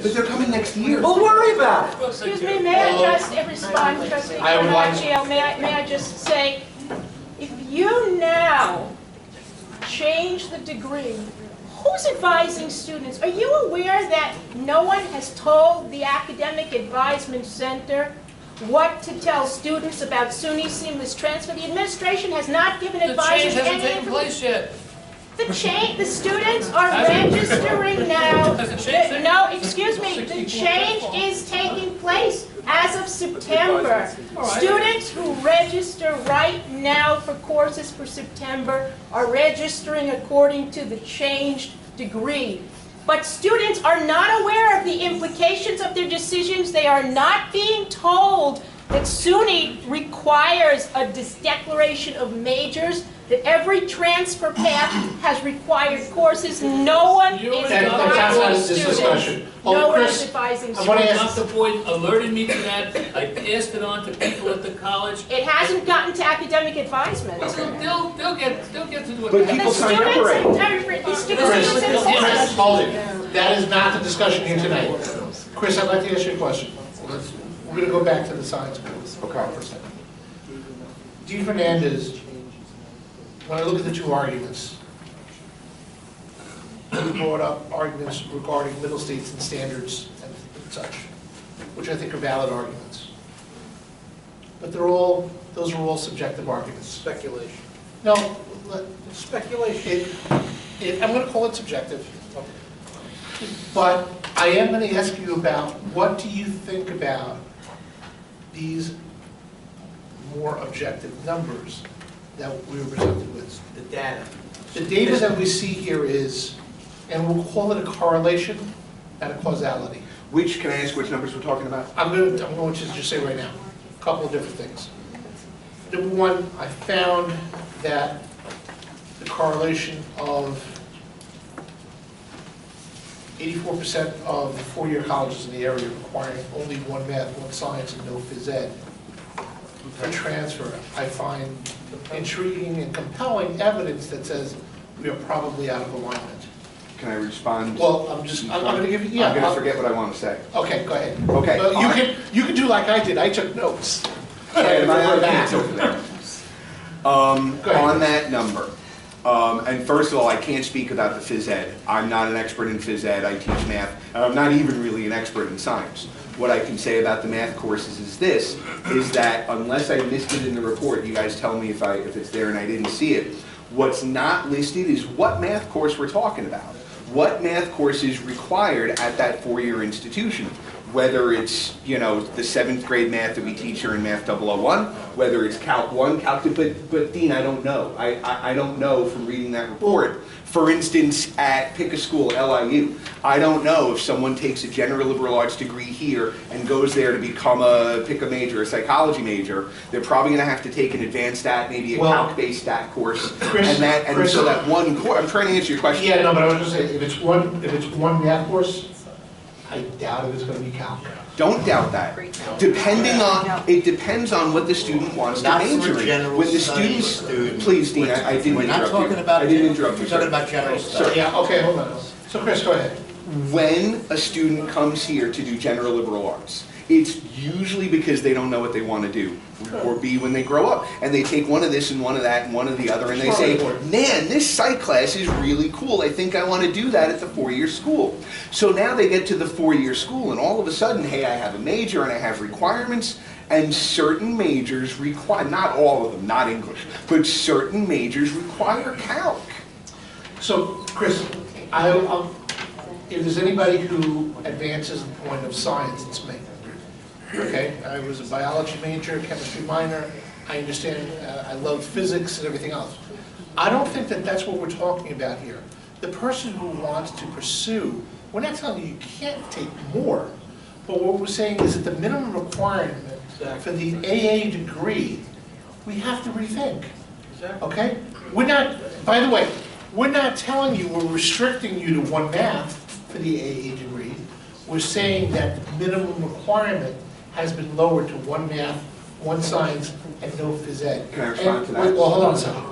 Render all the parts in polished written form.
But they're coming next year. We'll worry about it. Excuse me, may I just respond, Trustee Carnaccio? May I just say, if you now change the degree, who's advising students? Are you aware that no one has told the Academic Advisement Center what to tell students about SUNY seamless transfer? The administration has not given advisors The change any hasn't taken place yet. The students are registering now. Has it changed? No, excuse me, the change is taking place as of September. Students who register right now for courses for September are registering according to the changed degree. But students are not aware of the implications of their decisions. They are not being told that SUNY requires a declaration of majors, that every transfer path has required courses. No one is advising students. No one is advising students. Dr. Boyd alerted me to that. I passed it on to people at the college. It hasn't gotten to academic advisement. They'll get to do it. But people sign up already. Chris, hold it. That is not the discussion here tonight. Chris, I'd like to ask you a question. We're going to go back to the science schools. Okay. For a second. Dean Fernandez, when I look at the two arguments, you brought up arguments regarding middle states and standards and such, which I think are valid arguments. But those are all subjective arguments. Speculation. No, Speculation. I'm going to call it subjective. But I am going to ask you about, what do you think about these more objective numbers that we were presented with? The data. The data that we see here is, and we'll call it a correlation and a causality. Can I ask which numbers we're talking about? I'm going to just say right now, a couple of different things. Number one, I found that the correlation of 84% of the four-year colleges in the area requiring only one math, one science, and no phys ed for transfer, I find intriguing and compelling evidence that says we are probably out of alignment. Can I respond? Well, I'm going to give you, yeah. I'm going to forget what I want to say. Okay, go ahead. Okay. Well, you can do like I did. I took notes. Yeah, my Over iPad's that. over there. Go ahead. On that number, and first of all, I can't speak about the phys ed. I'm not an expert in phys ed. I teach math, and I'm not even really an expert in science. What I can say about the math courses is this, is that unless I missed it in the report, you guys tell me if it's there and I didn't see it, what's not listed is what math course we're talking about. What math course is required at that four-year institution? Whether it's, the 7th grade math that we teach here in Math 001, whether it's Calc 1, Calc 2, but Dean, I don't know. I don't know from reading that report. For instance, pick a school, LIU. I don't know if someone takes a general liberal arts degree here and goes there to become pick a major, a psychology major. They're probably going to have to take an advanced stat, maybe a calc-based stat course, so that one course. I'm trying to answer your question. Yeah, no, but I was just saying, if it's one math course, I doubt if it's going to be calc. Don't doubt that. It depends on what the student wants to major in. When the students, please, Dean, I didn't interrupt you. We're not talking about. I didn't interrupt you. We're talking about general studies. Yeah, okay, hold on. So Chris, go ahead. When a student comes here to do general liberal arts, it's usually because they don't know what they want to do or be when they grow up. And they take one of this and one of that and one of the other and they say, man, this psych class is really cool. I think I want to do that at the four-year school. So now they get to the four-year school and all of a sudden, hey, I have a major and I have requirements, and certain majors require, not all of them, not English, but certain majors require calc. So Chris, if there's anybody who advances the point of science, it's me. Okay, I was a biology major, chemistry minor. I understand, I love physics and everything else. I don't think that that's what we're talking about here. The person who wants to pursue, we're not telling you can't take more, but what we're saying is that the minimum requirement for the AA degree, we have to rethink. Okay? We're not, by the way, we're not telling you we're restricting you to one math for the AA degree. We're saying that the minimum requirement has been lowered to one math, one science, and no phys ed. Can I respond to that? Wait, well, hold on a second.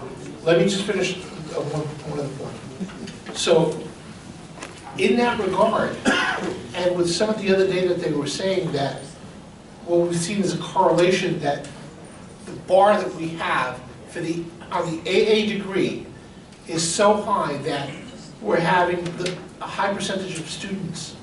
Let me just finish one other point. So, in that regard, And with some of the other data, they were saying that what we've seen is a correlation that the bar that we have for on the AA degree is so high that we're having a high percentage of students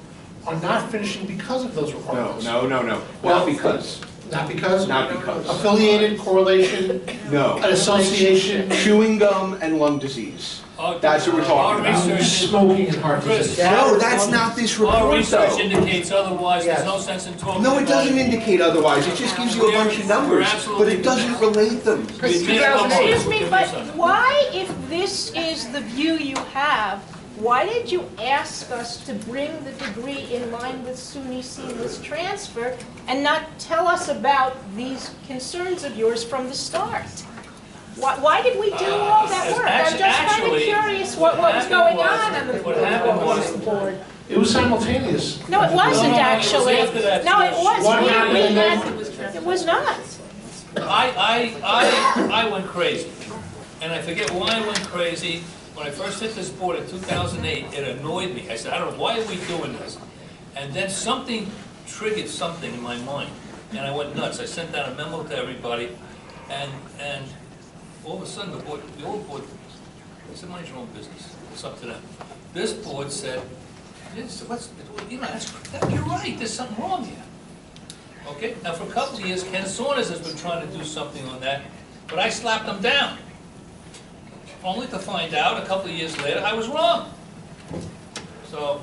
are not finishing because of those No, requirements. no, no, no. Well, Not because. Not because? Not because. Affiliated, correlation, No. an association, Chewing gum and lung disease. Our- That's what we're talking our about. research- smoking and heart Chris, disease. No, that's not this Our report research though. indicates otherwise, there's no sense in talking about No, it doesn't indicate otherwise. It just gives you a bunch of numbers, but it doesn't relate them. We made up our Excuse me, minds. but why, if this is the view you have, why did you ask us to bring the degree in line with SUNY seamless transfer and not tell us about these concerns of yours from the start? Why did we do all that work? I'm just kind of Actually, curious what was going on the what happened was- board. It was simultaneous. No, it wasn't No, no, actually. it was after that. No, it What wasn't. happened We then? had, it was not. I went crazy, and I forget why I went crazy. When I first hit this board in 2008, it annoyed me. I said, I don't know, why are we doing this? And then something triggered something in my mind, and I went nuts. I sent out a memo to everybody, and all of a sudden, the old board said, mind your own business. It's up to them. This board said, you're right, there's something wrong here. Okay, now for a couple of years, Ken Saunders has been trying to do something on that, but I slapped him down. Only to find out, a couple of years later, I was wrong. So,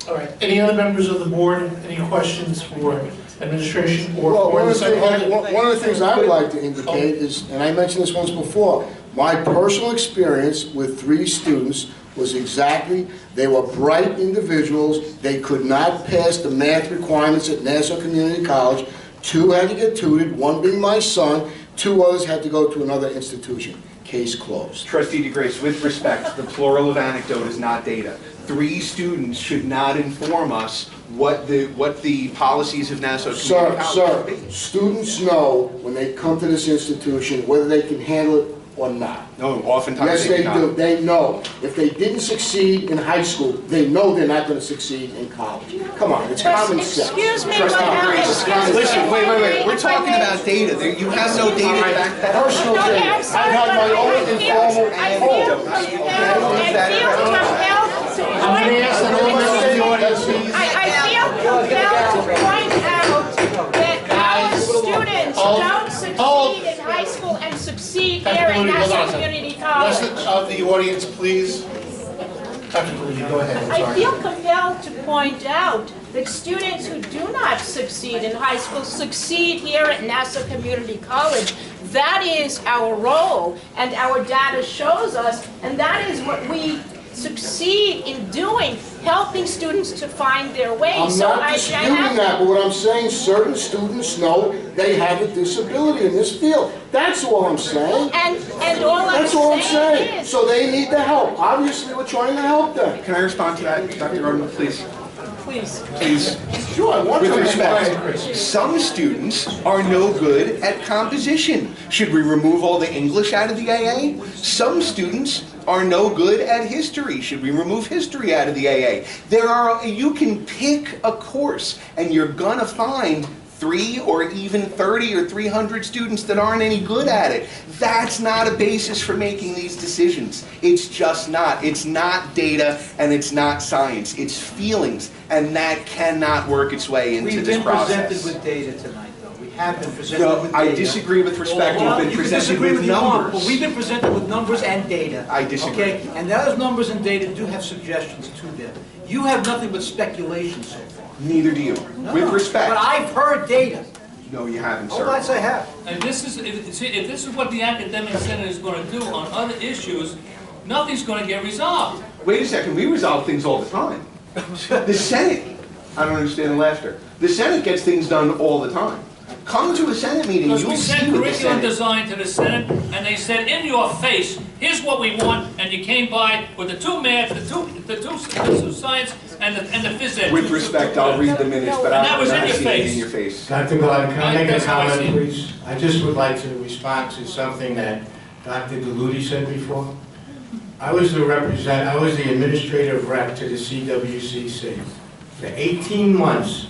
All right, any other members of the board, any questions for administration or Well, for the secretary? one of the things I would like to indicate is, and I mentioned this once before, my personal experience with 3 students was exactly, they were bright individuals, they could not pass the math requirements at Nassau Community College, 2 had to get tutored, 1 being my son, 2 others had to go to another institution. Case closed. Trustee DeGrace, with respect, the plural of anecdote is not data. 3 students should not inform us what the policies of Nassau Community College Sir, should be. students know when they come to this institution whether they can handle it or not. No, oftentimes Yes, they they do do. not. They know. If they didn't succeed in high school, they know they're not going to succeed in college. Come on, it's common sense. Excuse me, Trustee but now, DeGrace, excuse me. listen, wait, we're if I talking may- about data. You have no data to back that up. Personal No, data. yeah, I'm I've sorry, had but my own I informal feel compelled to I'm going to ask that all members of the audience, please. I feel compelled to point out that our students don't succeed in high school and succeed here at Dr. Moody, hold on a Nassau second. Community College. Rest of the audience, please. Dr. Moody, go ahead, I'm I sorry. feel compelled to point out that students who do not succeed in high school succeed here at Nassau Community College. That is our role, and our data shows us, and that is what we succeed in doing, helping students to find their way. I'm So not disputing that, but what I'm saying, certain students know they have a disability in this field. That's all I'm saying. And all I'm That's all I'm saying saying. is, So they need the help. Obviously, we're trying to help them. Can I respond to that, Dr. Gordon, please? please. Please. Sure, I want With to. respect, some students are no good at composition. Should we remove all the English out of the AA? Some students are no good at history. Should we remove history out of the AA? You can pick a course and you're gonna find 3 or even 30 or 300 students that aren't any good at it. That's not a basis for making these decisions. It's just not. It's not data and it's not science. It's feelings, and that cannot work its way into We've this been process. presented with data tonight, though. We have been presented No, with data. I disagree with respect. Well, You've you been can presented disagree with you want, numbers. but we've been presented with numbers and data. I disagree. Okay, and those numbers and data do have suggestions to them. You have nothing but speculation so far. Neither do you. No, With respect. But I've heard data. No, you haven't, Oh, yes, sir. I have. and this is, if this is what the academic senate is gonna do on other issues, nothing's gonna get resolved. Wait a second, we resolve things all the time. The Senate, I don't understand the laughter. The Senate gets things done all the time. Come to a Senate meeting, Because you'll we see sent what the curriculum Senate. design to the Senate, and they said, in your face, here's what we want, and you came by with the 2 math, the two science, and the phys ed. With respect, I'll read the minutes, but And I that was don't in your see it face. in your face. Dr. Gladden, can I make a That's how I see comment, it. please? I just would like to respond to something that Dr. Galudi said before. I was the administrative rep to the CWCC. For 18 months,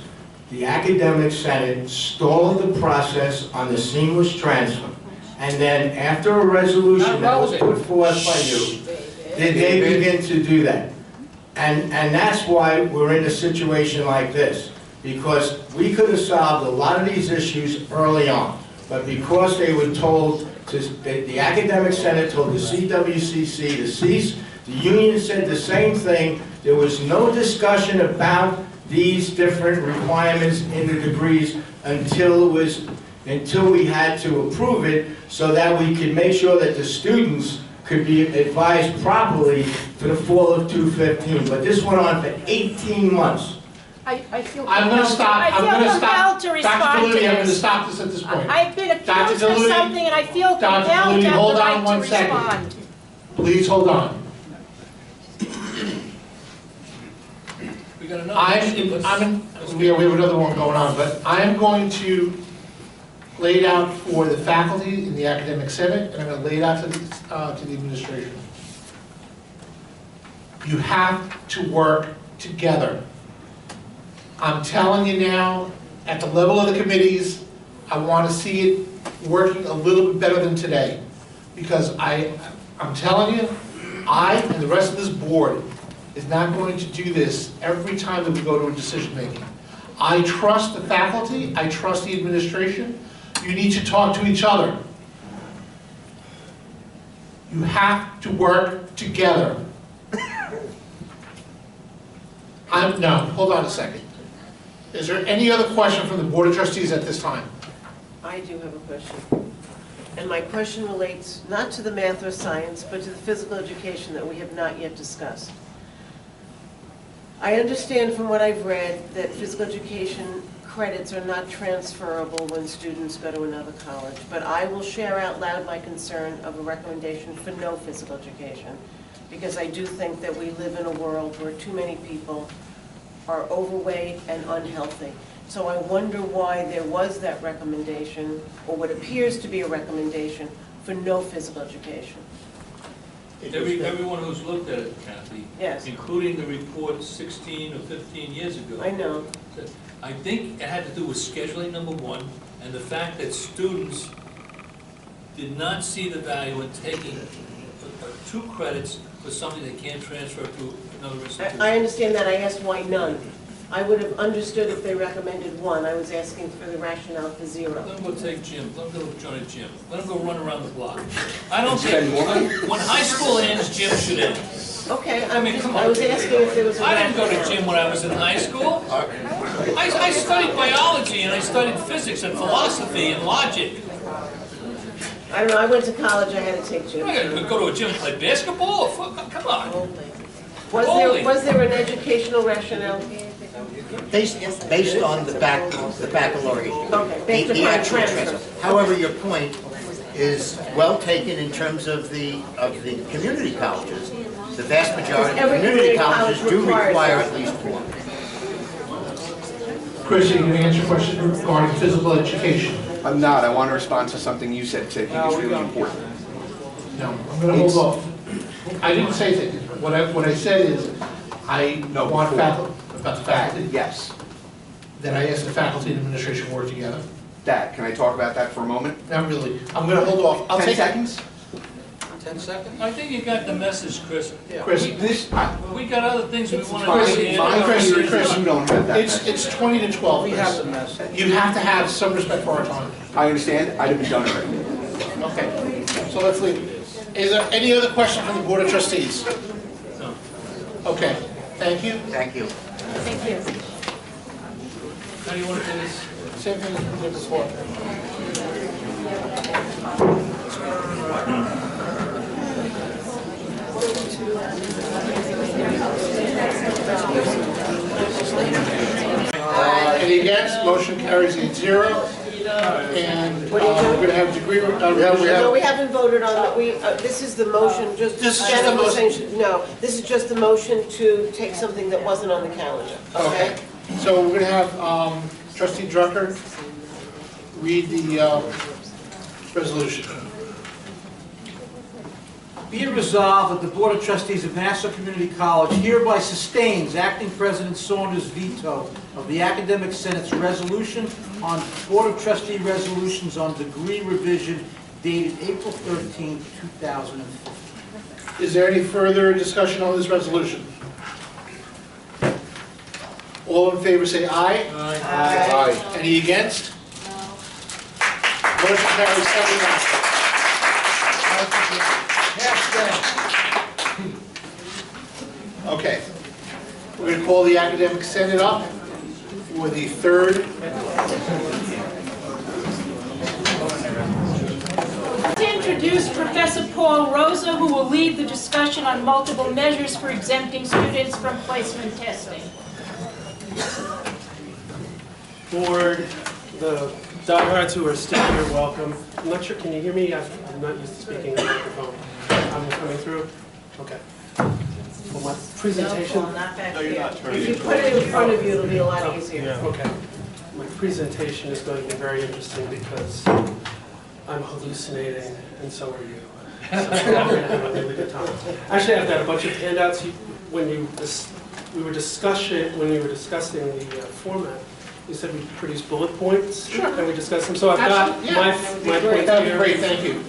the Academic Senate stalled the process on the seamless transfer. And then after a resolution that was put forth by you, did they begin to do that? And that's why we're in a situation like this. Because we could have solved a lot of these issues early on. But because they were told, the Academic Senate told the CWCC to cease, the union said the same thing. There was no discussion about these different requirements in the degrees until we had to approve it so that we could make sure that the students could be advised properly for the fall of 2015. But this went on for 18 months. I feel I'm going to stop. compelled to respond Dr. to Deludi, I'm going to this. stop this at this point. I've been Dr. accused of Deludi, something and I feel Dr. compelled Deludi, to have hold the on right one to second. respond. Please hold on. We got another. We have another one going on, but I'm going to lay it out for the faculty in the Academic Senate, and I'm going to lay it out to the administration. You have to work together. I'm telling you now, at the level of the committees, I want to see it working a little bit better than today. Because I'm telling you, I and the rest of this board is not going to do this every time that we go to a decision making. I trust the faculty, I trust the administration. You need to talk to each other. You have to work together. No, hold on a second. Is there any other question from the Board of Trustees at this time? I do have a question. And my question relates not to the math or science, but to the physical education that we have not yet discussed. I understand from what I've read that physical education credits are not transferable when students go to another college, but I will share out loud my concern of a recommendation for no physical education, because I do think that we live in a world where too many people are overweight and unhealthy. So I wonder why there was that recommendation, or what appears to be a recommendation, for no physical education. Everyone who's looked at it, Kathy, Yes. including the report 16 or 15 years ago. I know. I think it had to do with scheduling, number one, and the fact that students did not see the value in taking 2 credits for something they can't transfer to another institution. I understand that. I asked why none. I would have understood if they recommended 1. I was asking for the rationale for 0. Let them go take gym, let them go join a gym, let them go run around the block. I don't Spend more money? think, when high school ends, gym should end. Okay, I mean, come on. I was asking if there was a I didn't go to rationale. gym when I was in high school. I studied biology and I studied physics and philosophy and logic. I don't know, I went to college, I had to take I'm not gym. gonna go to a gym and play basketball, come on. Was there an educational rationale? Based on the baccalaureate. Okay, based The upon actual transfer. However, your point is well taken in terms of the community colleges. The vast majority of Every community community colleges college do requires require that. at least 4. Chris, are you going to answer questions regarding physical education? I'm not. I want to respond to something you said, because I think it's really important. No, I'm going to hold off. I didn't say that. What I said is, I No, want before. faculty, about the faculty, Yes. that I asked the faculty and administration work together. That, can I talk about that for a moment? Not really. I'm going to hold off. I'll 10 take seconds? 10 seconds? I think you got the message, Chris. Chris, This, We got other things we want to fine, do. fine, Chris, you don't have that. it's 20 to 12, We have Chris. the message. You have to have some respect for our time. I understand, I'd have done it already. Okay, so let's leave it. Is there any other question from the Board of Trustees? No. Okay, thank you. Thank you. Thank you. How do you want to do this? Same thing as we did before. Any against? Motion carries 8-0. And we're going to have degree, No, we haven't voted on that. This is the motion, just. This is just Janet the was motion. saying- No, this is just the motion to take something that wasn't on the calendar, okay? Okay, so we're going to have trustee Drucker read the resolution. Be it resolved that the Board of Trustees of Nassau Community College hereby sustains Acting President Saunders' veto of the Academic Senate's resolution on Board of Trustee resolutions on degree revision dated April 13, 2015. Is there any further discussion on this resolution? All in favor say aye. Aye. Any against? Motion carries 7-0. Okay. We're going to call the Academic Senate up for the third. To introduce Professor Paul Rosa, who will lead the discussion on multiple measures for exempting students from placement testing. Board, the diehards who are still here, welcome. I'm not sure, can you hear me? I'm not used to speaking on the microphone. I'm coming through? Okay. For my presentation. No, you're not. If you put it in front of you, it'll be a lot easier. Okay. My presentation is going to be very interesting because I'm hallucinating, and so are you. So we're going to have a really good time. Actually, I've got a bunch of handouts. When we were discussing the format, you said we produce bullet points. Sure. And we discuss them. So I've got my points here. That would be great, thank you.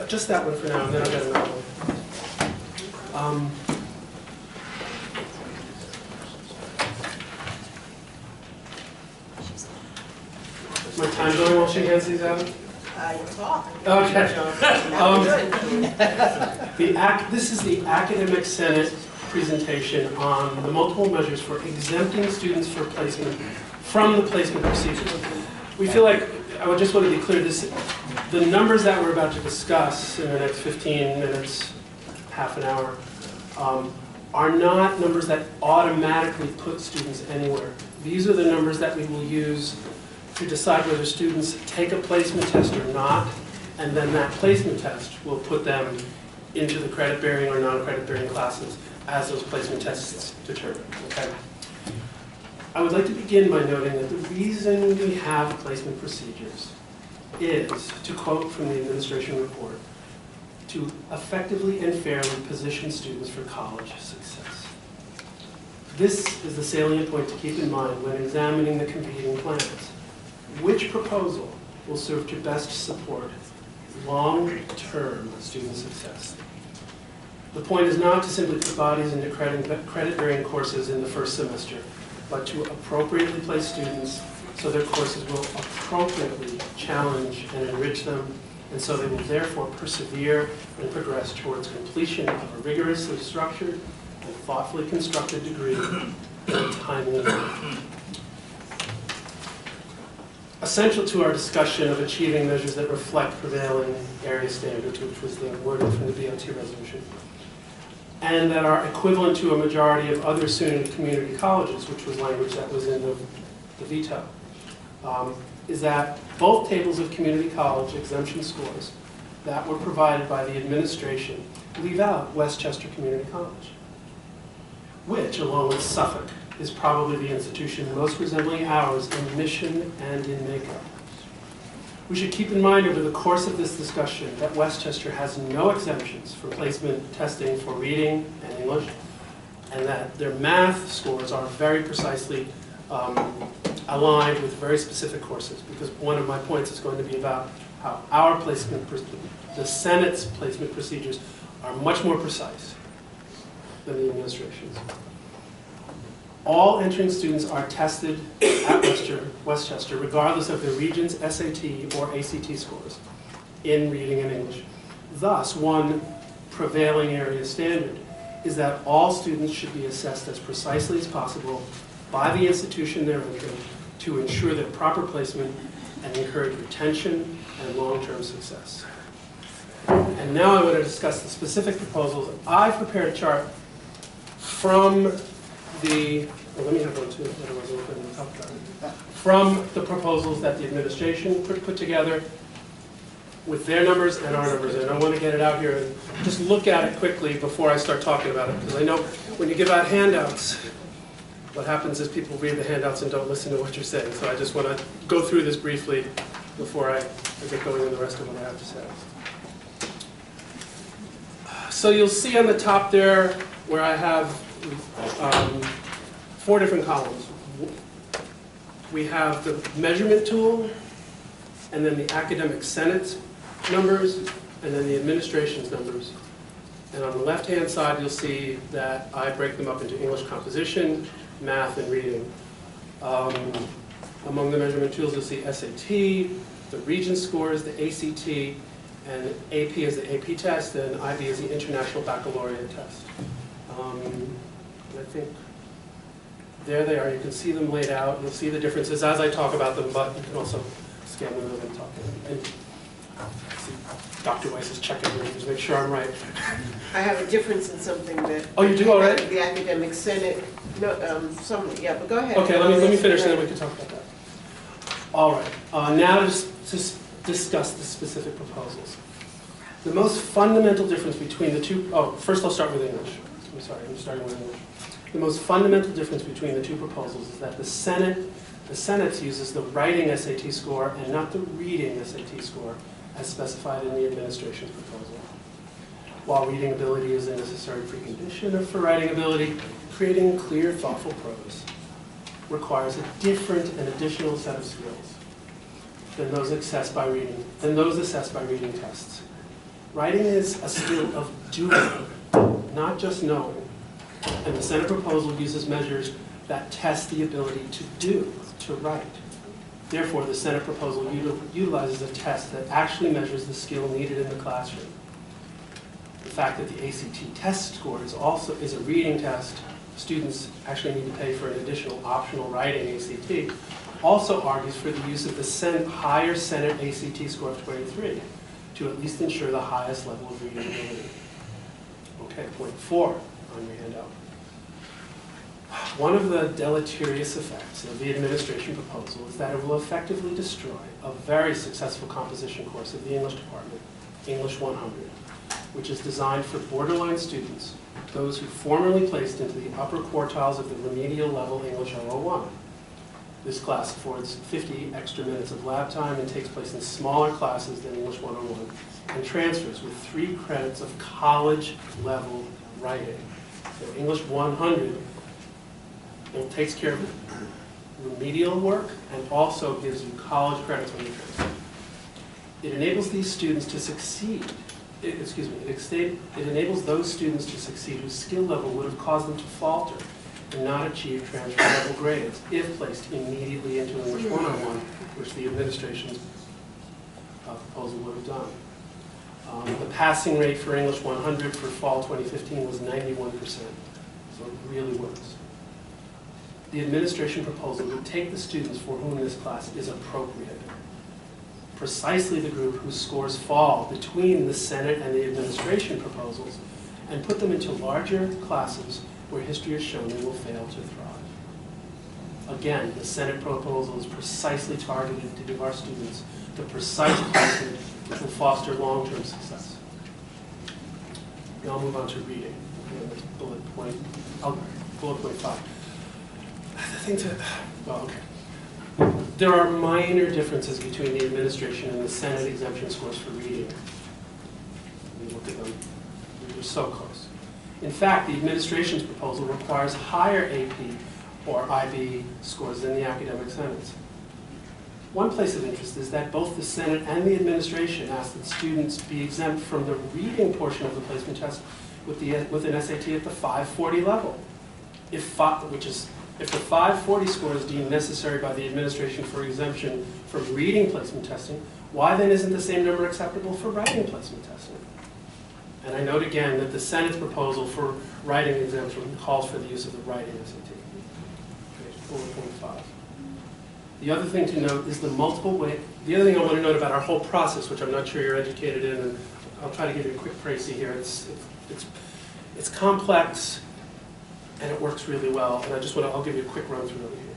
Just that one for now, and then I've got another one. My time going while she hands these out? Okay. This is the Academic Senate presentation on the multiple measures for exempting students for placement from the placement procedures. We feel like, I just want to be clear, the numbers that we're about to discuss in the next 15 minutes, half an hour, are not numbers that automatically put students anywhere. These are the numbers that we will use to decide whether students take a placement test or not, and then that placement test will put them into the credit-bearing or non-credit-bearing classes as those placement tests determine. Okay? I would like to begin by noting that the reason we have placement procedures is, to quote from the administration report, to effectively and fairly position students for college success. This is the salient point to keep in mind when examining the competing plans. Which proposal will serve to best support long-term student success? The point is not to simply put bodies into credit-bearing courses in the first semester, but to appropriately place students so their courses will appropriately challenge and enrich them, and so they will therefore persevere and progress towards completion of a rigorously structured and thoughtfully constructed degree in a timely manner. Essential to our discussion of achieving measures that reflect prevailing area standards, which was the wording from the BOT resolution, and that are equivalent to a majority of other SUNY community colleges, which was language that was in the veto, is that both tables of community college exemption scores that were provided by the administration leave out Westchester Community College, which, along with Suffolk, is probably the institution most resembling ours in mission and in makeup. We should keep in mind over the course of this discussion that Westchester has no exemptions for placement testing for reading and English, and that their math scores are very precisely aligned with very specific courses, because one of my points is going to be about how our placement, the Senate's placement procedures are much more precise than the administration's. All entering students are tested at Westchester, regardless of their region's SAT or ACT scores in reading and English. Thus, one prevailing area standard is that all students should be assessed as precisely as possible by the institution they're entering to ensure their proper placement and encourage retention and long-term success. And now I want to discuss the specific proposals. I've prepared a chart from the, well, let me have one too, otherwise we'll put it in the top chart. From the proposals that the administration put together with their numbers and our numbers. And I want to get it out here and just look at it quickly before I start talking about it, because I know when you give out handouts, what happens is people read the handouts and don't listen to what you're saying. So I just want to go through this briefly before I get going on the rest of what I have to say. So you'll see on the top there where I have 4 different columns. We have the measurement tool, and then the academic senate numbers, and then the administration's numbers. And on the left-hand side, you'll see that I break them up into English composition, math, and reading. Among the measurement tools, you'll see SAT, the Regents scores, the ACT, and AP is the AP test, and IB is the International Baccalaureate test. And I think there they are. You can see them laid out. You'll see the differences as I talk about them, but you can also scan them and talk to them. And see, Dr. Weiss is checking me to make sure I'm right. I have a difference in something that. Oh, you do already? The academic senate, no, yeah, but go ahead. Okay, let me finish and then we can talk about that. All right, now to discuss the specific proposals. The most fundamental difference between the two, first I'll start with English. I'm sorry, I'm starting with English. The most fundamental difference between the two proposals is that the Senate uses the writing SAT score and not the reading SAT score as specified in the administration's proposal. While reading ability is a necessary precondition for writing ability, creating clear, thoughtful prose requires a different and additional set of skills than those assessed by reading tests. Writing is a skill of doing, not just knowing. And the Senate proposal uses measures that test the ability to do, to write. Therefore, the Senate proposal utilizes a test that actually measures the skill needed in the classroom. The fact that the ACT test score is a reading test, students actually need to pay for an additional optional writing ACT, also argues for the use of the higher Senate ACT score of 23 to at least ensure the highest level of reading ability. Okay, point 4 on your handout. One of the deleterious effects of the administration proposal is that it will effectively destroy a very successful composition course of the English department, English 100, which is designed for borderline students, those who formerly placed into the upper quartiles of the remedial level English 001. This class affords 50 extra minutes of lab time and takes place in smaller classes than English 101 and transfers with 3 credits of college-level writing. So English 100 takes care of remedial work and also gives you college credits when you transfer. It enables these students to succeed. It enables those students to succeed whose skill level would have caused them to falter and not achieve transfer level grades if placed immediately into English 101, which the administration's proposal would have done. The passing rate for English 100 for fall 2015 was 91%, so it really works. The administration proposal would take the students for whom this class is appropriate, precisely the group whose scores fall between the Senate and the administration proposals, and put them into larger classes where history has shown they will fail to thrive. Again, the Senate proposal is precisely targeted to give our students the precise placement which will foster long-term success. Now I'll move on to reading. Bullet point 5. There are minor differences between the administration and the Senate exemption scores for reading. We look at them. They're so close. In fact, the administration's proposal requires higher AP or IB scores than the academic senate's. One place of interest is that both the Senate and the administration ask that students be exempt from the reading portion of the placement test with an SAT at the 540 level. If the 540 score is deemed necessary by the administration for exemption from reading placement testing, why then isn't the same number acceptable for writing placement testing? And I note again that the Senate's proposal for writing exemption calls for the use of the writing SAT. Page 4.5. The other thing to note is the other thing I want to note about our whole process, which I'm not sure you're educated in, and I'll try to give you a quick précis here. It's complex, and it works really well, and I'll give you a quick run through over here.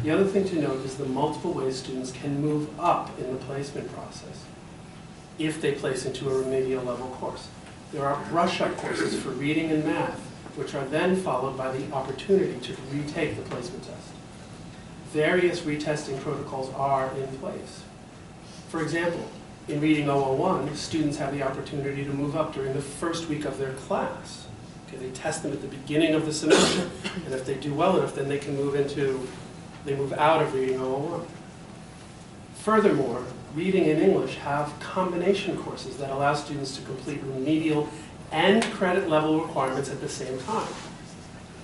The other thing to note is the multiple ways students can move up in the placement process if they place into a remedial level course. There are brush-up courses for reading and math, which are then followed by the opportunity to retake the placement test. Various retesting protocols are in place. For example, In Reading 001, students have the opportunity to move up during the first week of their class. Okay, they test them at the beginning of the semester, and if they do well enough, then they can move out of Reading 001. Furthermore, Reading and English have combination courses that allow students to complete remedial and credit level requirements at the same time.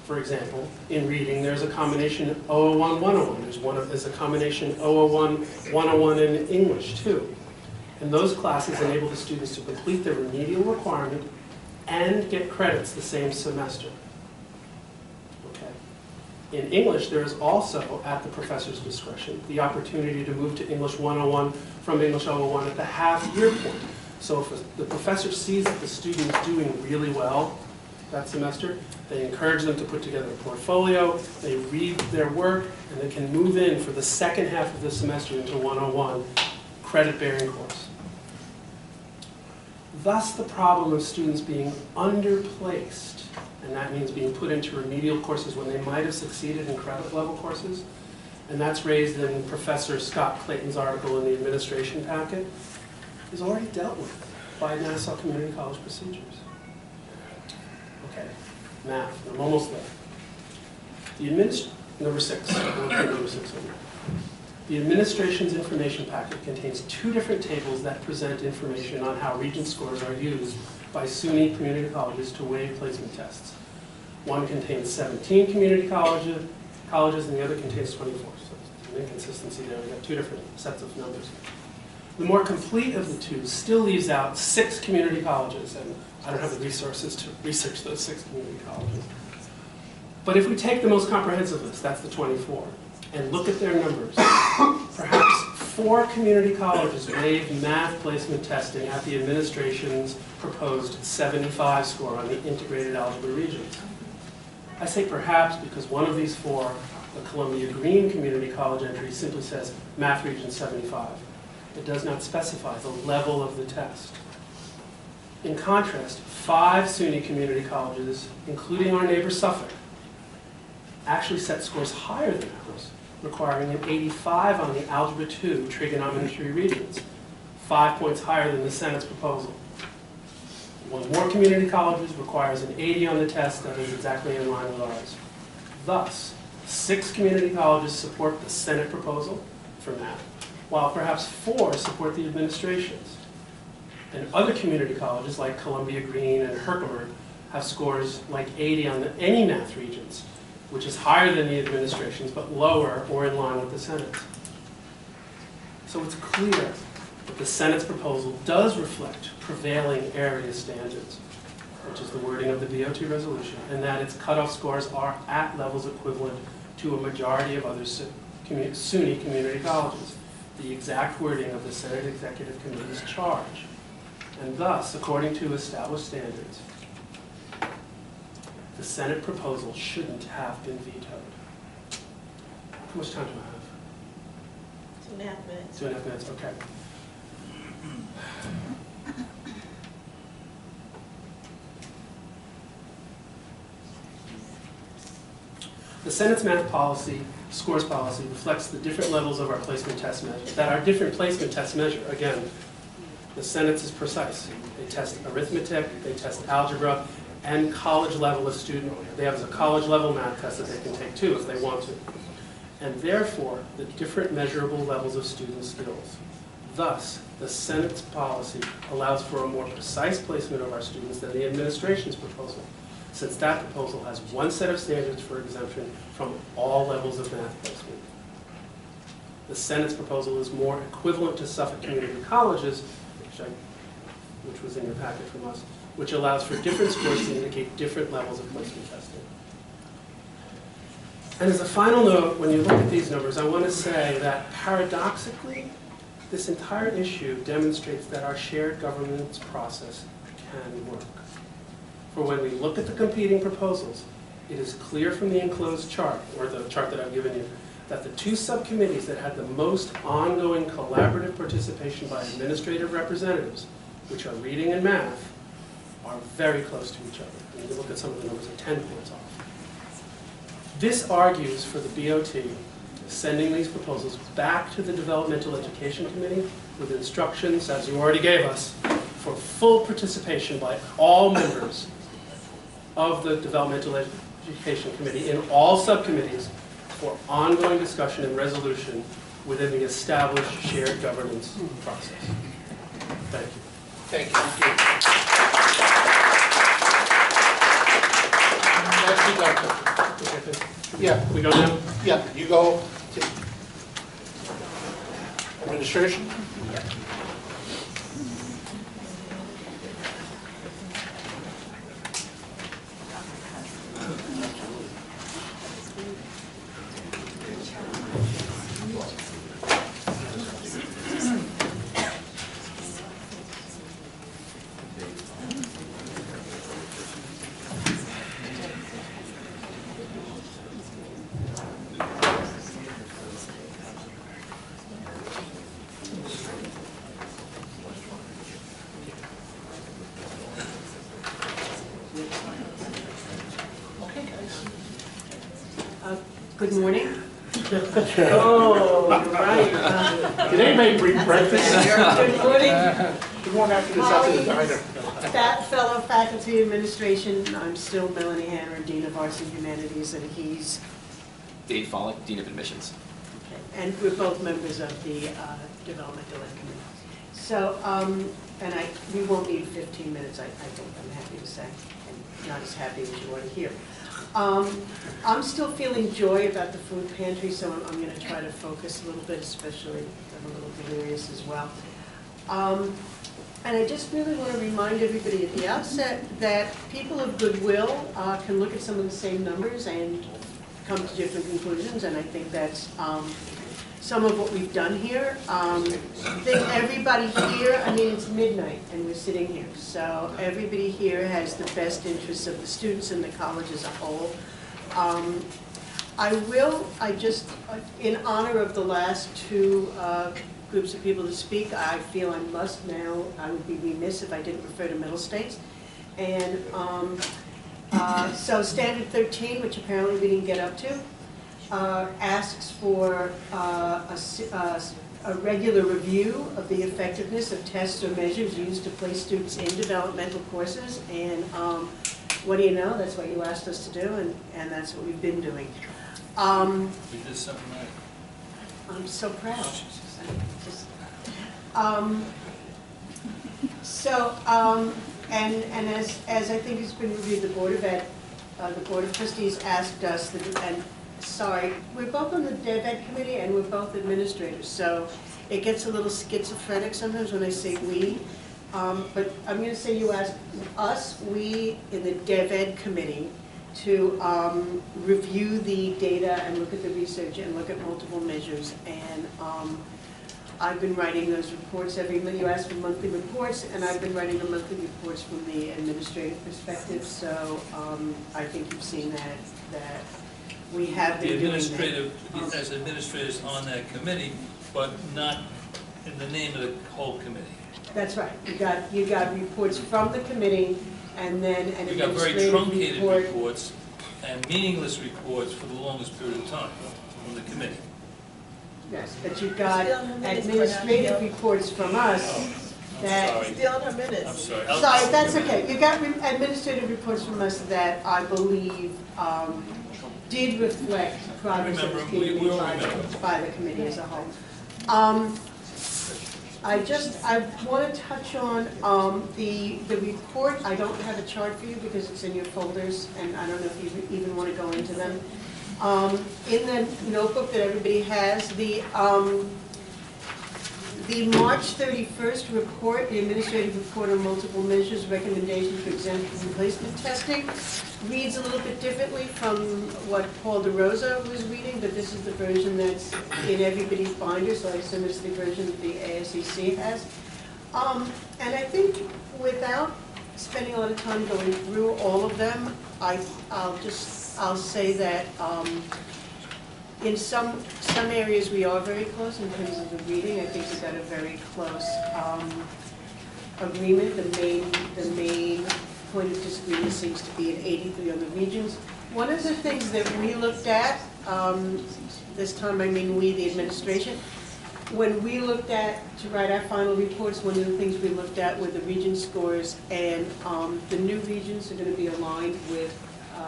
For example, in Reading, there's a combination 001-101. There's a combination 001-101 in English, too. And those classes enable the students to complete their remedial requirement and get credits the same semester. Okay. In English, there is also, at the professor's discretion, the opportunity to move to English 101 from English 001 at the half-year point. So if the professor sees that the student is doing really well that semester, they encourage them to put together a portfolio, they read their work, and they can move in for the second half of the semester into 101, credit-bearing course. Thus, the problem of students being underplaced, and that means being put into remedial courses when they might have succeeded in credit level courses, and that's raised in Professor Scott Clayton's article in the administration packet, is already dealt with by Nassau Community College procedures. Okay, math, I'm almost there. Number 6, number 6 over. The administration's information packet contains 2 different tables that present information on how Regent scores are used by SUNY community colleges to weigh placement tests. One contains 17 community colleges and the other contains 24. So there's an inconsistency there. We have 2 different sets of numbers. The more complete of the 2 still leaves out 6 community colleges, and I don't have the resources to research those 6 community colleges. But if we take the most comprehensive list, that's the 24, and look at their numbers, perhaps 4 community colleges waived math placement testing at the administration's proposed 75 score on the integrated algebra regions. I say perhaps because one of these 4, the Columbia Green Community College entry, simply says math region 75. It does not specify the level of the test. In contrast, 5 SUNY community colleges, including our neighbor Suffolk, actually set scores higher than ours, requiring an 85 on the Algebra 2 trigonometry regions, 5 points higher than the Senate's proposal. 1 more community colleges requires an 80 on the test that is exactly in line with ours. Thus, 6 community colleges support the Senate proposal for math, while perhaps 4 support the administration's. And other community colleges like Columbia Green and Herkimer have scores like 80 on any math regions, which is higher than the administration's, but lower or in line with the Senate's. So it's clear that the Senate's proposal does reflect prevailing area standards, which is the wording of the BOT resolution, and that its cutoff scores are at levels equivalent to a majority of other SUNY community colleges, the exact wording of the Senate Executive Committee's charge. And thus, according to established standards, the Senate proposal shouldn't have been vetoed. How much time do I have? 2.5 minutes. 2.5 minutes, okay. The Senate's math policy, scores policy, reflects the different levels of our placement test measure, that our different placement tests measure. Again, the Senate's is precise. They test arithmetic, they test algebra, and college level of student. They have a college level math test that they can take too if they want to. And therefore, the different measurable levels of student skills. Thus, the Senate's policy allows for a more precise placement of our students than the administration's proposal, since that proposal has 1 set of standards for exemption from all levels of math placement. The Senate's proposal is more equivalent to Suffolk Community Colleges, which was in your packet from us, which allows for different scores to indicate different levels of placement testing. And as a final note, when you look at these numbers, I want to say that paradoxically, this entire issue demonstrates that our shared governance process can work. For when we look at the competing proposals, it is clear from the enclosed chart, or the chart that I've given you, that the 2 subcommittees that had the most ongoing collaborative participation by administrative representatives, which are reading and math, are very close to each other. And you look at some of the numbers, are 10 points off. This argues for the BOT sending these proposals back to the Developmental Education Committee with instructions, as you already gave us, for full participation by all members of the Developmental Education Committee in all subcommittees for ongoing discussion and resolution within the established shared governance process. Thank you. Thank you. That's you, Doctor. Yeah, We go now? yeah, you go to administration. Good morning. Oh, right. Did anybody bring breakfast? Good morning. Good morning after this, after the diner. Fellow faculty administration, I'm still Melanie Hanner, Dean of Arts and Humanities, and he's, Dave Follick, Dean of Admissions. and we're both members of the Developmental Ed Committee. So, and we won't need 15 minutes, I think, I'm happy to say, and not as happy as you are to hear. I'm still feeling joy about the food pantry, so I'm going to try to focus a little bit, especially I'm a little delirious as well. And I just really want to remind everybody at the outset that people of goodwill can look at some of the same numbers and come to different conclusions, and I think that's some of what we've done here. I think everybody here, I mean, it's midnight and we're sitting here, so everybody here has the best interests of the students and the college as a whole. I just, in honor of the last two groups of people to speak, I feel I must now, I would be remiss if I didn't refer to Middle States. And so Standard 13, which apparently we didn't get up to, asks for a regular review of the effectiveness of tests or measures used to place students in developmental courses. And what do you know? That's what you asked us to do, and that's what we've been doing. We did something right. I'm so proud. And as I think has been reviewed, the Board of Ed, the Board of Trustees asked us, and sorry, we're both on the Dev Ed Committee and we're both administrators, so it gets a little schizophrenic sometimes when I say we. But I'm going to say you asked us, we in the Dev Ed Committee, to review the data and look at the research and look at multiple measures. And I've been writing those reports you asked for monthly reports, and I've been writing the monthly reports from the administrative perspective. So I think you've seen that we have been doing that. As administrators on that committee, but not in the name of the whole committee. That's right. You got reports from the committee, and then an We got very administrative truncated report. reports and meaningless reports for the longest period of time from the committee. Yes, but you've got administrative reports from us that. Sorry. Still in her minutes. I'm sorry. Sorry, that's okay. You got administrative reports from us that I believe did reflect progress that was being made by the committee as a whole. I want to touch on the report. I don't have a chart for you because it's in your folders, and I don't know if you even want to go into them. In the notebook that everybody has, the March 31st report, the administrative report on multiple measures, recommendations for exemption placement testing, reads a little bit differently from what Paul DeRosa was reading, but this is the version that's in everybody's binder, so I assume it's the version that the ASEC has. And I think without spending a lot of time going through all of them, I'll say that in some areas we are very close in terms of the reading. I think we've got a very close agreement. The main point of disagreement seems to be at 83 on the regions. One of the things that we looked at this time I mean we, the administration, when we looked at, to write our final reports, one of the things we looked at were the region scores, and the new regions are going to be aligned with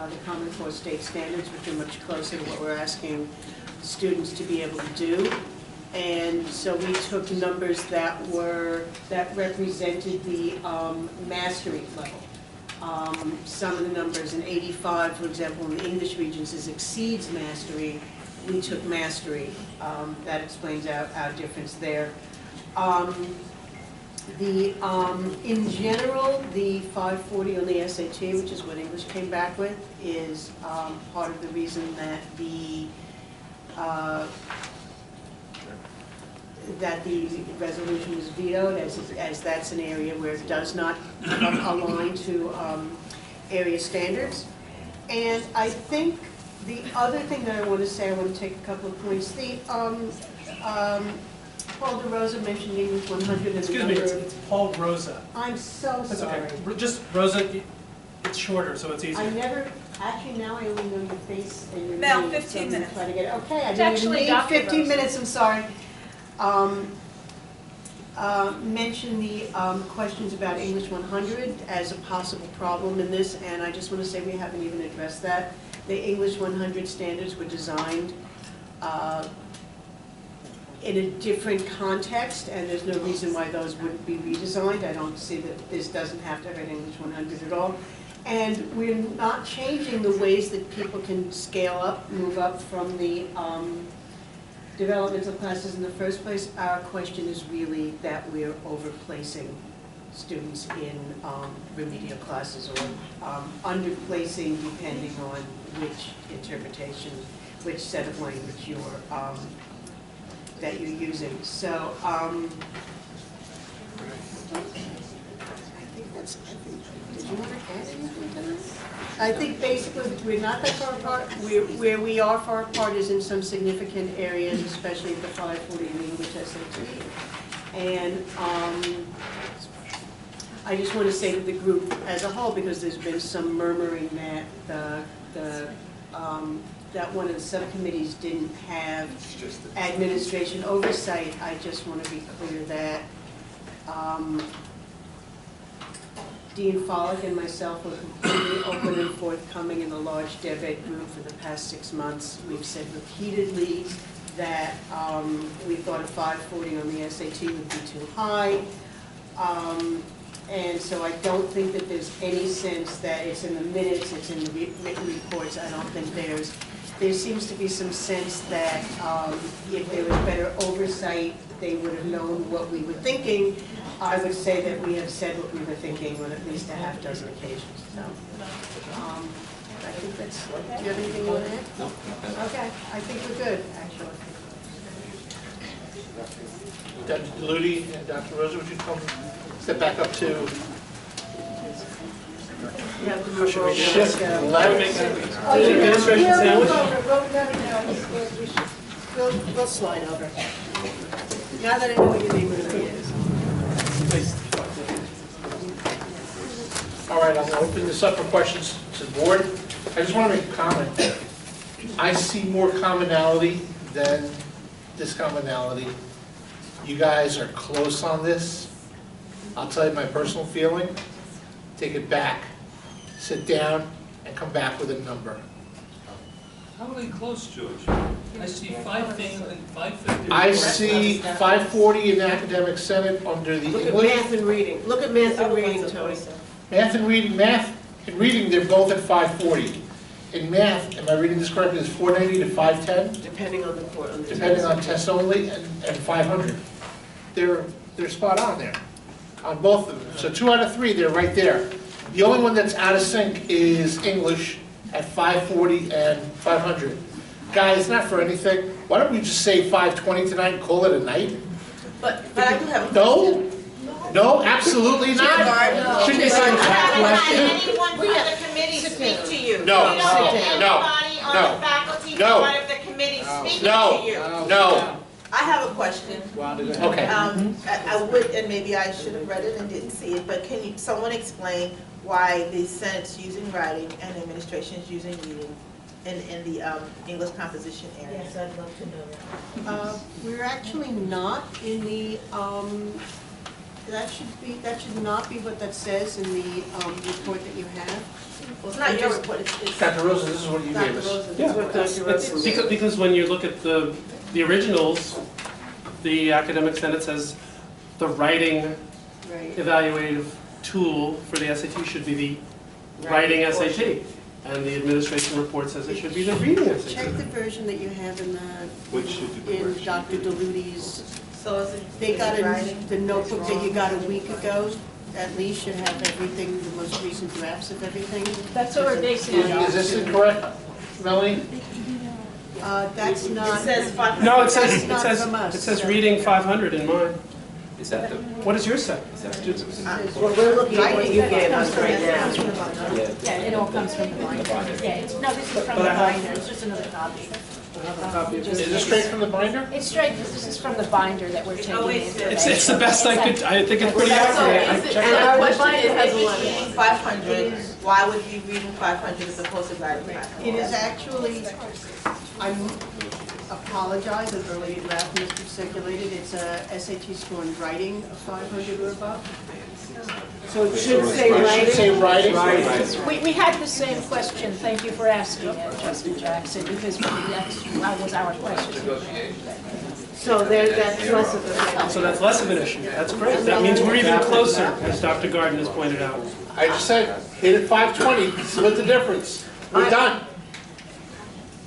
the Common Core state standards, which are much closer to what we're asking students to be able to do. And so we took numbers that represented the mastery level. Some of the numbers in 85, for example, in the English regions exceeds mastery. We took mastery. That explains our difference there. In general, the 540 on the SAT, which is what English came back with, is part of the reason that the resolution was vetoed, as that's an area where it does not align to area standards. And I think the other thing that I want to say, I want to take a couple of points. Paul DeRosa mentioned English 100 as a Excuse me, number. it's Paul Rosa. I'm so That's sorry. okay. Just Rosa, it's shorter, so it's I easier. never, actually now I only know your face and your Mel, name. 15 so I'm minutes. trying to get it. Okay, I It's didn't even actually need Dr. 15 Rosa. minutes, I'm sorry. Mention the questions about English 100 as a possible problem in this, and I just want to say we haven't even addressed that. The English 100 standards were designed in a different context, and there's no reason why those wouldn't be redesigned. I don't see that this doesn't have to have an English 100 at all. And we're not changing the ways that people can scale up, move up from the developmental classes in the first place. Our question is really that we're overplacing students in remedial classes, or underplacing depending on which interpretation, which set of language that you're using. So I think that's, did you want to add anything to this? I think basically we're not that far apart. Where we are far apart is in some significant areas, especially at the 540 in the English SAT. And I just want to say to the group as a whole, because there's been some murmuring that that one of the subcommittees didn't have administration oversight. I just want to be clear that Dean Follick and myself were completely open and forthcoming in the large debate group for the past 6 months. We've said repeatedly that we thought a 540 on the SAT would be too high. And so I don't think that there's any sense that it's in the minutes, it's in the written reports. I don't think there seems to be some sense that if there was better oversight, they would have known what we were thinking. I would say that we have said what we were thinking on at least a half dozen occasions. So I think that's, do you have anything you want to add? No. Okay, I think we're good, actually. Dr. DeLudy and Dr. Rosa, would you come step back up to You have to move over. shift left? Oh, you Administration yeah, sandwich? move over. We'll slide over. Now that I know what your neighborhood is. All right, I'm going to open this up for questions to the board. I just want to make a comment. I see more commonality than discommonality. You guys are close on this. I'll tell you my personal feeling. Take it back. Sit down and come back with a number. How are they close, George? I see 5 things and 550. I see 540 in the academic senate under the Look at English. math and reading. Look at math and reading, Tony. Math and reading, they're both at 540. In math, am I reading this correctly, it's 490 to 510? Depending on the court. Depending on test only, and 500. They're spot on there, on both of them. So 2 out of 3, they're right there. The only one that's out of sync is English at 540 and 500. Guys, not for anything, why don't we just say 520 tonight and call it a night? But I do have a No? No, absolutely not. Shouldn't be saying Have that. anyone from the committee speak to you? No, You don't have no, anybody on no, the faculty no, or one of the committees speaking No, to you? no. I have a question. Okay. I would, and maybe I should have read it and didn't see it, but can someone explain why the Senate's using writing and the administration is using reading in the English composition area? Yes, I'd love to know that. We're actually not in the, that should not be what that says in the report that you have. Well, it's not your report, it's Dr. Rosa, this is what you gave us. Yeah, what Dr. Rosen said. because when you look at the originals, the academic senate says the writing Right. evaluative tool for the SAT should be the writing SAT. And the administration report says it should be the reading SAT. Check the version that you have in Dr. Deludi's. So is it? They got is it writing? the notebook that you got a week ago, at least should have everything, the most recent drafts of everything. That's what we're basing it on. Is this incorrect, Melanie? That's not. It says 500. No, That's not from us. it says reading 500 in mine. Is that the, What does yours say? is that Well, we're looking at what you gave us right now. Yeah, it all comes from the binder. Yeah, no, this is from the binder, it's just another copy. I have a copy of Is this. this straight from the binder? It's straight, this is from the binder that we're taking in. It's the best I could, I think it's pretty accurate. I checked And it. our question question is, is, has a lot. reading 500, why would you be reading 500 as opposed to writing 500? It is actually, I apologize, an earlier draft must have circulated, it's a SAT score in writing of 500 or above. So it should say It should say writing. writing. We had the same question, thank you for asking it, Trustee Jackson, because that was our question. So that's less of a. So that's less of an issue. That's great. That means we're even closer, as Dr. Garden has pointed out. I just said, hit it 520, split the difference. We're done.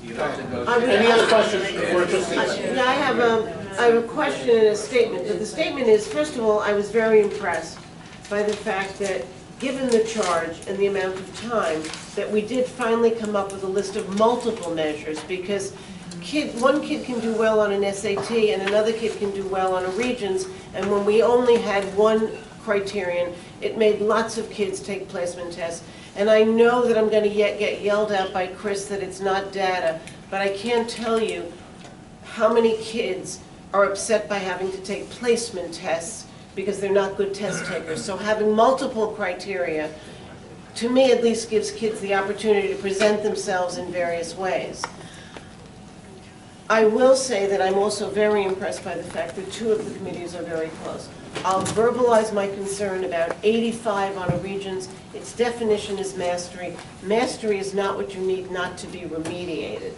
Any other questions for trustees? Yeah, I have a question and a statement, but the statement is, first of all, I was very impressed by the fact that, given the charge and the amount of time, that we did finally come up with a list of multiple measures, because one kid can do well on an SAT and another kid can do well on a Regents, and when we only had one criterion, it made lots of kids take placement tests. And I know that I'm going to get yelled at by Chris that it's not data, but I can't tell you how many kids are upset by having to take placement tests because they're not good test takers. So having multiple criteria, to me at least, gives kids the opportunity to present themselves in various ways. I will say that I'm also very impressed by the fact that two of the committees are very close. I'll verbalize my concern about 85 on a Regents. Its definition is mastery. Mastery is not what you need not to be remediated.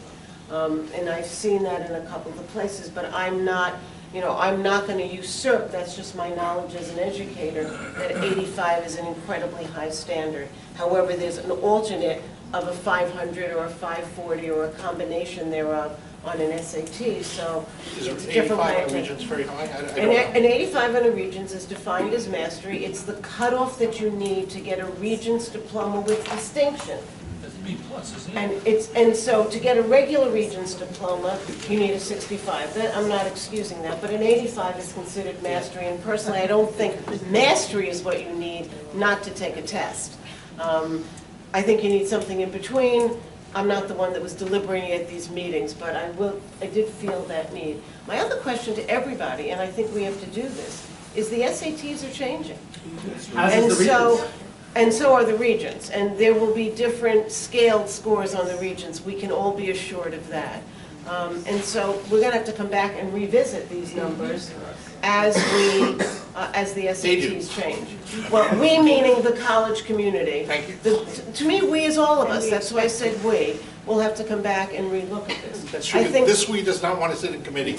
And I've seen that in a couple of the places, but I'm not going to usurp, that's just my knowledge as an educator, that 85 is an incredibly high standard. However, there's an alternate of a 500 or a 540 or a combination thereof on an SAT, so Is it's it a different way 85 of on thinking. Regents very high? I don't An know. 85 on a Regents is defined as mastery. It's the cutoff that you need to get a Regents diploma with distinction. That's B plus, isn't it? And so to get a regular Regents diploma, you need a 65. I'm not excusing that, but an 85 is considered mastery. And personally, I don't think mastery is what you need, not to take a test. I think you need something in between. I'm not the one that was deliberating at these meetings, but I did feel that need. My other question to everybody, and I think we have to do this, is the SATs are changing. As is the Regents. And so are the Regents, and there will be different scaled scores on the Regents. We can all be assured of that. And so we're going to have to come back and revisit these numbers as the SATs change. Well, we meaning the college community. Thank you. To me, we is all of us. That's why I said we. We'll have to come back and relook at this. That's I true. think This we does not want to sit in committee.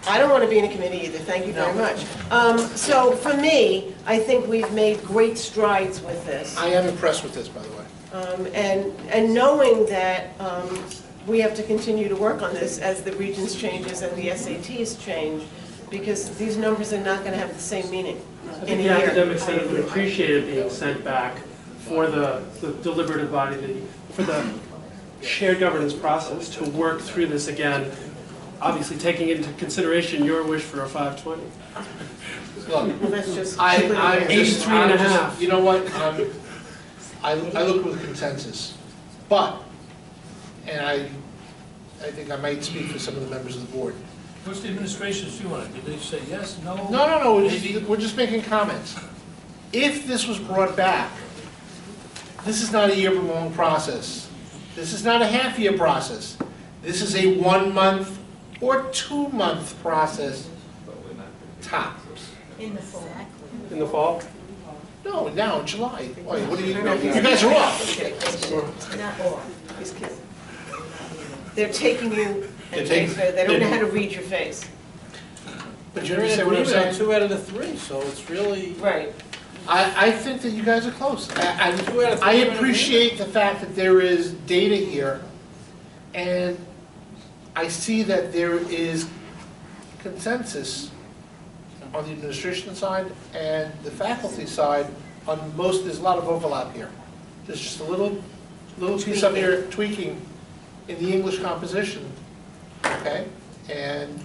I don't want to be in a committee either, thank you very much. So for me, I think we've made great strides with this. I am impressed with this, by the way. And knowing that we have to continue to work on this as the Regents changes and the SATs change, because these numbers are not going to have the same meaning I in a think the year. academic senate would appreciate it being sent back for the deliberative body, for the shared governance process to work through this again, obviously taking into consideration your wish for a 520. Look, Let's just. I'm 83.5. you know what? I look with consensus, but, and I think I might speak for some of the members of the board. What's the administration's view on it? Did they say yes, no? No, maybe? we're just making comments. If this was brought back, this is not a year-long process. This is not a half-year process. This is a 1 month or 2 month process tops. In the fall. In the fall? No, now in July. Wait, what are you guys are off. Not all, he's kidding. They're taking you, They're and taking- they don't know how to read your face. But you You're in understand what I'm agreement on saying? 2 out of the 3, so it's really. Right. I think that you guys are close. Two out of three, I we're in appreciate the fact that there is data here, and I see that there is consensus on the administration side and the faculty side on most, there's a lot of overlap here. There's just a little piece of your tweaking in the English composition, okay? And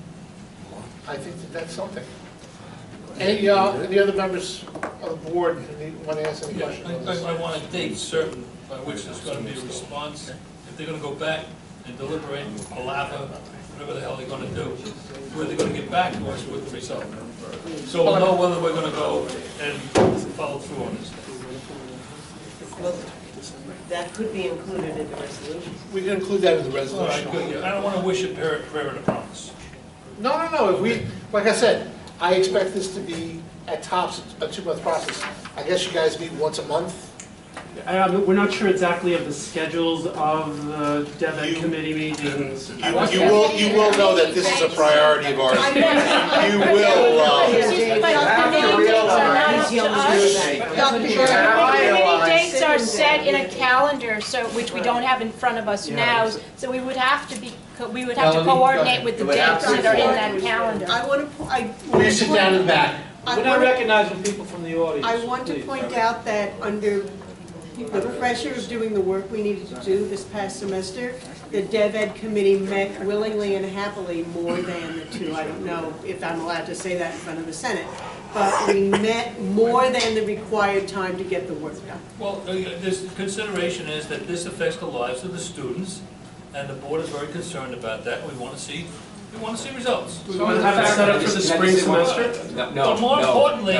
I think that that's something. Any other members of the board want to ask any Yeah, questions? I want a date certain by which there's going to be a response. If they're going to go back and deliberate, palaver, whatever the hell they're going to do, where they're going to get back to us with the result. So we'll know whether we're going to go and follow through on this. Well, that could be included in the resolution. We can include that in the All right, resolution. good. Yeah, I don't want to wish a prayer and a promise. No, if we, like I said, I expect this to be at tops a 2 month process. I guess you guys meet once a month? We're not sure exactly of the schedules of the DevEd committee meetings. You will know that this is a priority of ours. You will, But the meeting dates are not up to us. The meeting dates are set in a calendar, so, which we don't have in front of us now, so we would have to coordinate with the dates that are in that calendar. I want to, will you sit down in the back? We're not recognizing people from the audience. I want to please. point out that under the pressure of doing the work we needed to do this past semester, the DevEd committee met willingly and happily more than the 2. I don't know if I'm allowed to say that in front of the Senate, but we met more than the required time to get the work done. Well, this consideration is that this affects the lives of the students, and the board is very concerned about that. We want to see results. Do we want to have it set up for the spring semester? But more importantly,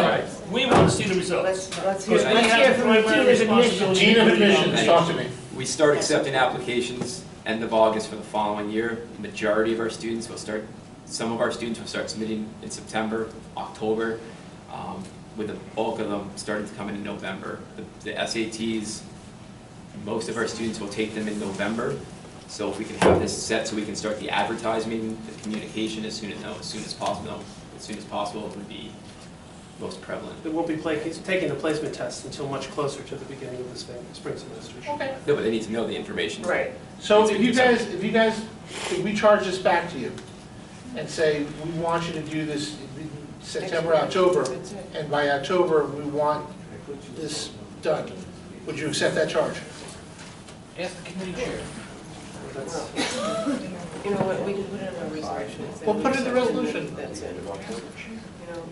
we want to see the results. Let's hear Because we have from the primary Dean of Admissions. Dean of Admissions, talk to me. We start accepting applications end of August for the following year. The majority of our students will start, some of our students will start submitting in September, October, with the bulk of them starting to come in November. The SATs, most of our students will take them in November. So if we can have this set so we can start the advertising, the communication as soon as possible, it would be most prevalent. They won't be taking the placement test until much closer to the beginning of the spring semester. Okay. No, but they need to know the information. Right. So if we charge this back to you and say, we want you to do this in September, October, and by October, we want this done, would you accept that charge? Ask the committee chair. You know what, we can put it in our resolution. Well, put it in the resolution. That's it. You know,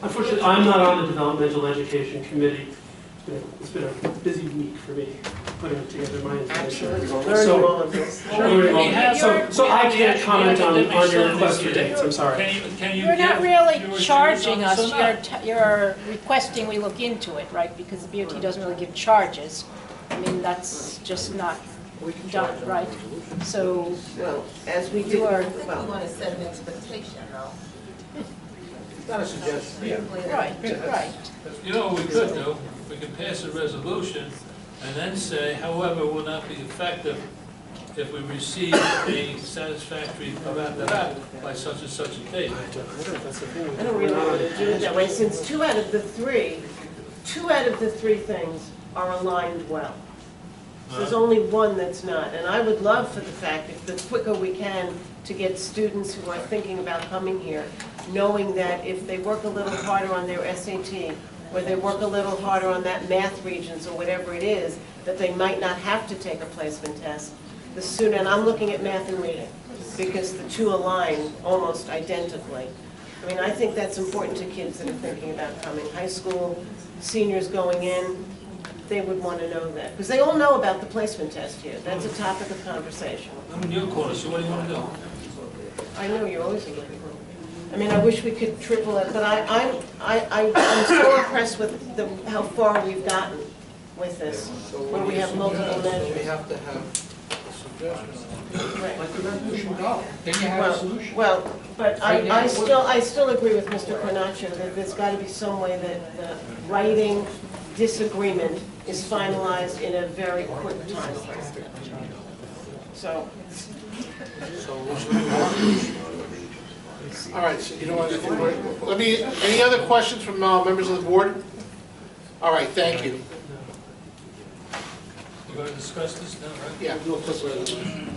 Unfortunately, I'm not on the developmental education committee. It's been a busy week for me, putting together my information. learning all of this. So I can't comment on your request for dates, I'm sorry. Can you You're not give really your charging views on us, this or not? you're requesting we look into it, right? Because the BOT doesn't really give charges. I mean, that's just not done, right? So, Well, as we do, You are- well, want to set an expectation, though. It's not a suggestion. right, right. You know what we could do? We could pass a resolution and then say, however, will not be effective if we receive a satisfactory by such and such a date. I don't really want to do it that way, since two out of the three things are aligned well. So there's only one that's not, and I would love for the fact, if the quicker we can, to get students who are thinking about coming here, knowing that if they work a little harder on their SAT, or they work a little harder on that math regions, or whatever it is, that they might not have to take a placement test, the sooner, and I'm looking at math and reading, because the two align almost identically. I mean, I think that's important to kids that are thinking about coming. High school, seniors going in, they would want to know that. Because they all know about the placement test here. That's a topic of conversation. I'm in your corner, so what do you want to do? I know you're always in my corner. I mean, I wish we could triple it, but I'm so impressed with how far we've gotten with this, where we have multiple measures. We have to have a suggestion. Right. Let the resolution go, then you have a Well, solution. well, but Right now, I still agree with Mr. Cornacchio that there's got to be some way that the writing disagreement is finalized in a very quick time. So, All right, so you don't want to, let me, any other questions from members of the board? All right, thank you. We're gonna discuss this now, right? Yeah, we'll do a quick resolution.